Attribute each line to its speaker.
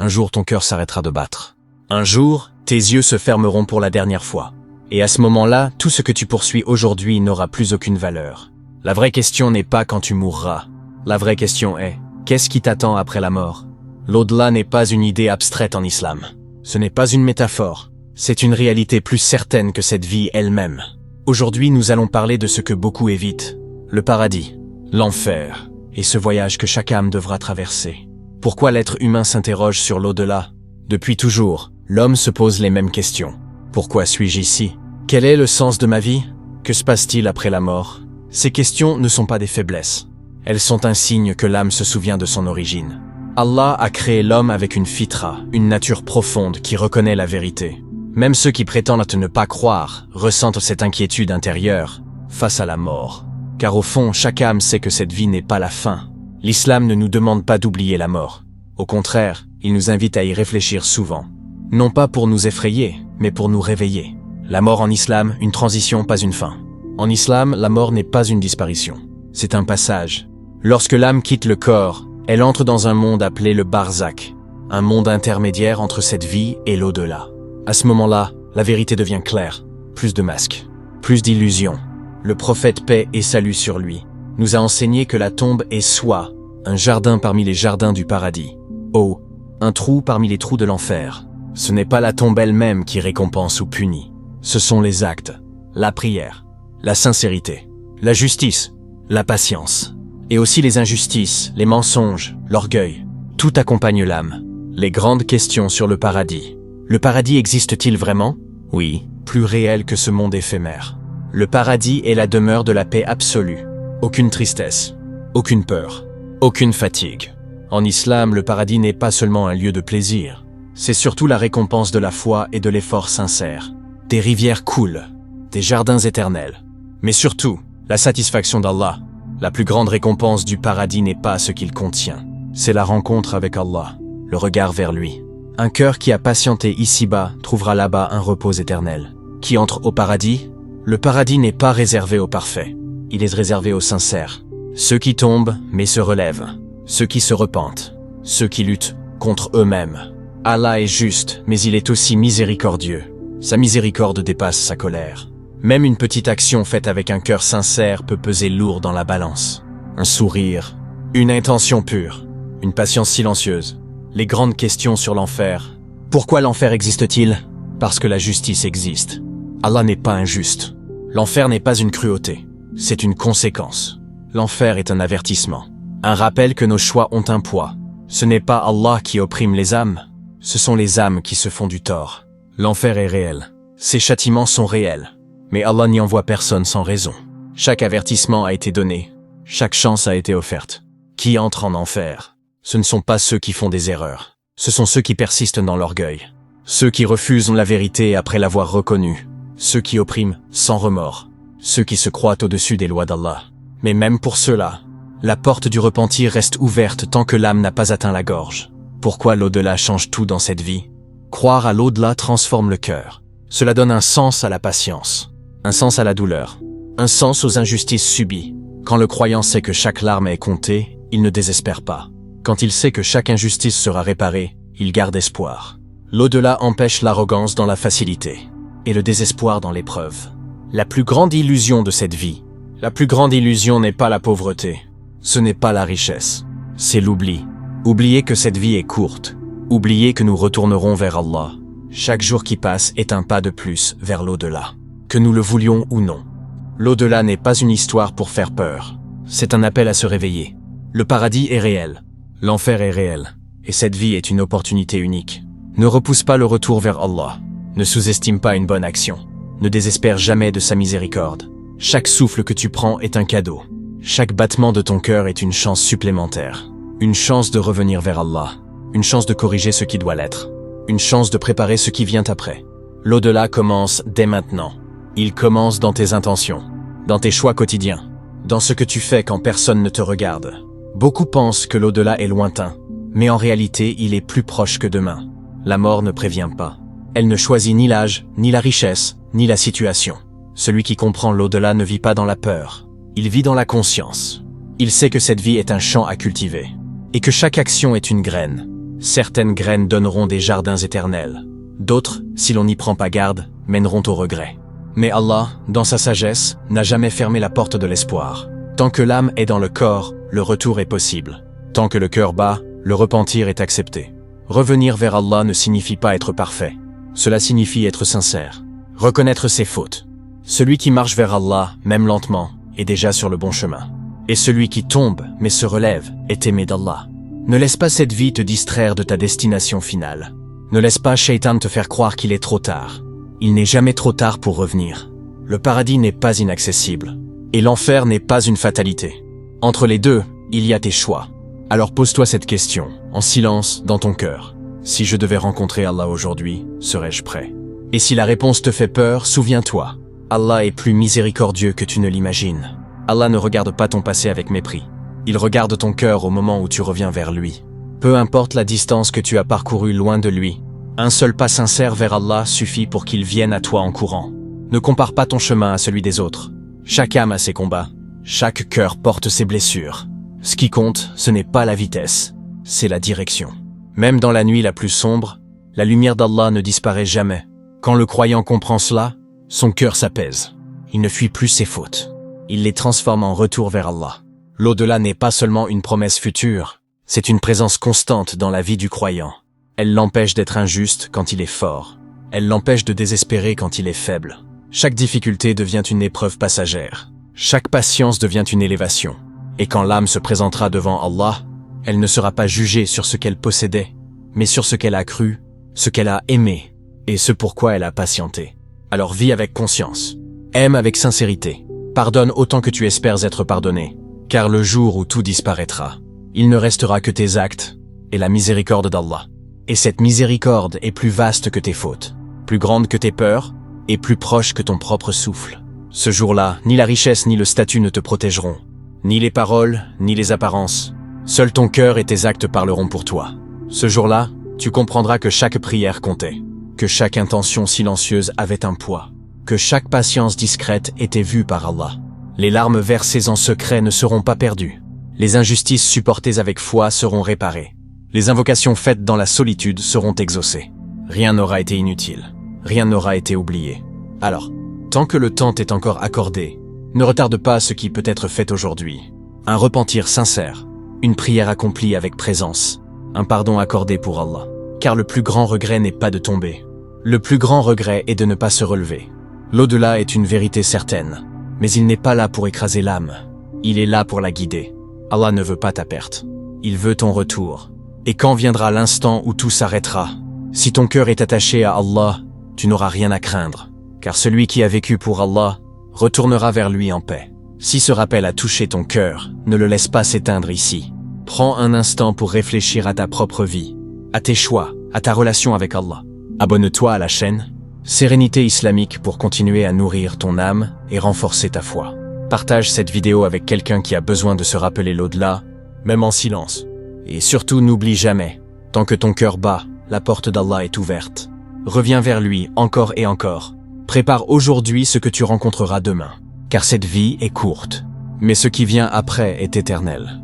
Speaker 1: Un jour, ton cœur s'arrêtera de battre. Un jour, tes yeux se fermeront pour la dernière fois. Et à ce moment-là, tout ce que tu poursuis aujourd'hui n'aura plus aucune valeur. La vraie question n'est pas quand tu mourras. La vraie question est, qu'est-ce qui t'attend après la mort? L'au-delà n'est pas une idée abstraite en islam. Ce n'est pas une métaphore. C'est une réalité plus certaine que cette vie elle-même. Aujourd'hui, nous allons parler de ce que beaucoup évitent. Le paradis, l'enfer, et ce voyage que chaque âme devra traverser. Pourquoi l'être humain s'interroge sur l'au-delà? Depuis toujours, l'homme se pose les mêmes questions. Pourquoi suis-je ici? Quel est le sens de ma vie? Que se passe-t-il après la mort? Ces questions ne sont pas des faiblesses. Elles sont un signe que l'âme se souvient de son origine. Allah a créé l'homme avec une fitra, une nature profonde qui reconnaît la vérité. Même ceux qui prétendent à ne pas croire ressentent cette inquiétude intérieure face à la mort. Car au fond, chaque âme sait que cette vie n'est pas la fin. L'islam ne nous demande pas d'oublier la mort. Au contraire, il nous invite à y réfléchir souvent. Non pas pour nous effrayer, mais pour nous réveiller. La mort en islam, une transition, pas une fin. En islam, la mort n'est pas une disparition. C'est un passage. Lorsque l'âme quitte le corps, elle entre dans un monde appelé le barzakh, un monde intermédiaire entre cette vie et l'au-delà. À ce moment-là, la vérité devient claire. Plus de masques, plus d'illusions. Le prophète paix et salut sur lui nous a enseigné que la tombe est soit un jardin parmi les jardins du paradis, ou un trou parmi les trous de l'enfer. Ce n'est pas la tombe elle-même qui récompense ou punit. Ce sont les actes, la prière, la sincérité, la justice, la patience, et aussi les injustices, les mensonges, l'orgueil. Tout accompagne l'âme. Les grandes questions sur le paradis. Le paradis existe-t-il vraiment? Oui, plus réel que ce monde éphémère. Le paradis est la demeure de la paix absolue. Aucune tristesse, aucune peur, aucune fatigue. En islam, le paradis n'est pas seulement un lieu de plaisir. C'est surtout la récompense de la foi et de l'effort sincère. Des rivières coulent, des jardins éternels. Mais surtout, la satisfaction d'Allah. La plus grande récompense du paradis n'est pas ce qu'il contient. C'est la rencontre avec Allah, le regard vers lui. Un cœur qui a patienté ici-bas trouvera là-bas un repos éternel. Qui entre au paradis? Le paradis n'est pas réservé aux parfaits. Il est réservé aux sincères. Ceux qui tombent, mais se relèvent. Ceux qui se repentent. Ceux qui luttent contre eux-mêmes. Allah est juste, mais il est aussi miséricordieux. Sa miséricorde dépasse sa colère. Même une petite action faite avec un cœur sincère peut peser lourd dans la balance. Un sourire, une intention pure, une patience silencieuse. Les grandes questions sur l'enfer. Pourquoi l'enfer existe-t-il? Parce que la justice existe. Allah n'est pas injuste. L'enfer n'est pas une cruauté. C'est une conséquence. L'enfer est un avertissement. Un rappel que nos choix ont un poids. Ce n'est pas Allah qui opprime les âmes. Ce sont les âmes qui se font du tort. L'enfer est réel. Ses châtiments sont réels. Mais Allah n'y envoie personne sans raison. Chaque avertissement a été donné. Chaque chance a été offerte. Qui entre en enfer? Ce ne sont pas ceux qui font des erreurs. Ce sont ceux qui persistent dans l'orgueil. Ceux qui refusent la vérité après l'avoir reconnue. Ceux qui oppriment sans remords. Ceux qui se croient au-dessus des lois d'Allah. Mais même pour ceux-là, la porte du repentir reste ouverte tant que l'âme n'a pas atteint la gorge. Pourquoi l'au-delà change tout dans cette vie? Croire à l'au-delà transforme le cœur. Cela donne un sens à la patience, un sens à la douleur, un sens aux injustices subies. Quand le croyant sait que chaque larme est comptée, il ne désespère pas. Quand il sait que chaque injustice sera réparée, il garde espoir. L'au-delà empêche l'arrogance dans la facilité et le désespoir dans l'épreuve. La plus grande illusion de cette vie, la plus grande illusion n'est pas la pauvreté, ce n'est pas la richesse, c'est l'oubli. Oublier que cette vie est courte, oublier que nous retournerons vers Allah. Chaque jour qui passe est un pas de plus vers l'au-delà, que nous le voulions ou non. L'au-delà n'est pas une histoire pour faire peur, c'est un appel à se réveiller. Le paradis est réel, l'enfer est réel, et cette vie est une opportunité unique. Ne repousse pas le retour vers Allah, ne sous-estime pas une bonne action, ne désespère jamais de sa miséricorde. Chaque souffle que tu prends est un cadeau. Chaque battement de ton cœur est une chance supplémentaire. Une chance de revenir vers Allah, une chance de corriger ce qui doit l'être, une chance de préparer ce qui vient après. L'au-delà commence dès maintenant. Il commence dans tes intentions, dans tes choix quotidiens, dans ce que tu fais quand personne ne te regarde. Beaucoup pensent que l'au-delà est lointain, mais en réalité, il est plus proche que demain. La mort ne prévient pas. Elle ne choisit ni l'âge, ni la richesse, ni la situation. Celui qui comprend l'au-delà ne vit pas dans la peur. Il vit dans la conscience. Il sait que cette vie est un champ à cultiver, et que chaque action est une graine. Certaines graines donneront des jardins éternels. D'autres, si l'on n'y prend pas garde, mèneront au regret. Mais Allah, dans sa sagesse, n'a jamais fermé la porte de l'espoir. Tant que l'âme est dans le corps, le retour est possible. Tant que le cœur bat, le repentir est accepté. Revenir vers Allah ne signifie pas être parfait. Cela signifie être sincère. Reconnaître ses fautes. Celui qui marche vers Allah, même lentement, est déjà sur le bon chemin. Et celui qui tombe, mais se relève, est aimé d'Allah. Ne laisse pas cette vie te distraire de ta destination finale. Ne laisse pas Shaitan te faire croire qu'il est trop tard. Il n'est jamais trop tard pour revenir. Le paradis n'est pas inaccessible. Et l'enfer n'est pas une fatalité. Entre les deux, il y a tes choix. Alors pose-toi cette question, en silence, dans ton cœur. Si je devais rencontrer Allah aujourd'hui, serais-je prêt? Et si la réponse te fait peur, souviens-toi. Allah est plus miséricordieux que tu ne l'imagines. Allah ne regarde pas ton passé avec mépris. Il regarde ton cœur au moment où tu reviens vers lui. Peu importe la distance que tu as parcourue loin de lui, un seul pas sincère vers Allah suffit pour qu'il vienne à toi en courant. Ne compare pas ton chemin à celui des autres. Chaque âme a ses combats. Chaque cœur porte ses blessures. Ce qui compte, ce n'est pas la vitesse, c'est la direction. Même dans la nuit la plus sombre, la lumière d'Allah ne disparaît jamais. Quand le croyant comprend cela, son cœur s'apaise. Il ne fuit plus ses fautes. Il les transforme en retour vers Allah. L'au-delà n'est pas seulement une promesse future, c'est une présence constante dans la vie du croyant. Elle l'empêche d'être injuste quand il est fort. Elle l'empêche de désespérer quand il est faible. Chaque difficulté devient une épreuve passagère. Chaque patience devient une élévation. Et quand l'âme se présentera devant Allah, elle ne sera pas jugée sur ce qu'elle possédait, mais sur ce qu'elle a cru, ce qu'elle a aimé, et ce pourquoi elle a patienté. Alors vis avec conscience. Aime avec sincérité. Pardonne autant que tu espères être pardonné. Car le jour où tout disparaîtra, il ne restera que tes actes et la miséricorde d'Allah. Et cette miséricorde est plus vaste que tes fautes, plus grande que tes peurs et plus proche que ton propre souffle. Ce jour-là, ni la richesse ni le statut ne te protégeront, ni les paroles, ni les apparences. Seul ton cœur et tes actes parleront pour toi. Ce jour-là, tu comprendras que chaque prière comptait, que chaque intention silencieuse avait un poids, que chaque patience discrète était vue par Allah. Les larmes versées en secret ne seront pas perdues. Les injustices supportées avec foi seront réparées. Les invocations faites dans la solitude seront exaucées. Rien n'aura été inutile. Rien n'aura été oublié. Alors, tant que le temps t'est encore accordé, ne retarde pas ce qui peut être fait aujourd'hui. Un repentir sincère, une prière accomplie avec présence, un pardon accordé pour Allah. Car le plus grand regret n'est pas de tomber. Le plus grand regret est de ne pas se relever. L'au-delà est une vérité certaine. Mais il n'est pas là pour écraser l'âme. Il est là pour la guider. Allah ne veut pas ta perte. Il veut ton retour. Et quand viendra l'instant où tout s'arrêtera, si ton cœur est attaché à Allah, tu n'auras rien à craindre. Car celui qui a vécu pour Allah retournera vers lui en paix. Si ce rappel a touché ton cœur, ne le laisse pas s'éteindre ici. Prends un instant pour réfléchir à ta propre vie, à tes choix, à ta relation avec Allah. Abonne-toi à la chaîne Sérénité Islamique pour continuer à nourrir ton âme et renforcer ta foi. Partage cette vidéo avec quelqu'un qui a besoin de se rappeler l'au-delà, même en silence. Et surtout n'oublie jamais, tant que ton cœur bat, la porte d'Allah est ouverte. Reviens vers lui encore et encore. Prépare aujourd'hui ce que tu rencontreras demain. Car cette vie est courte, mais ce qui vient après est éternel.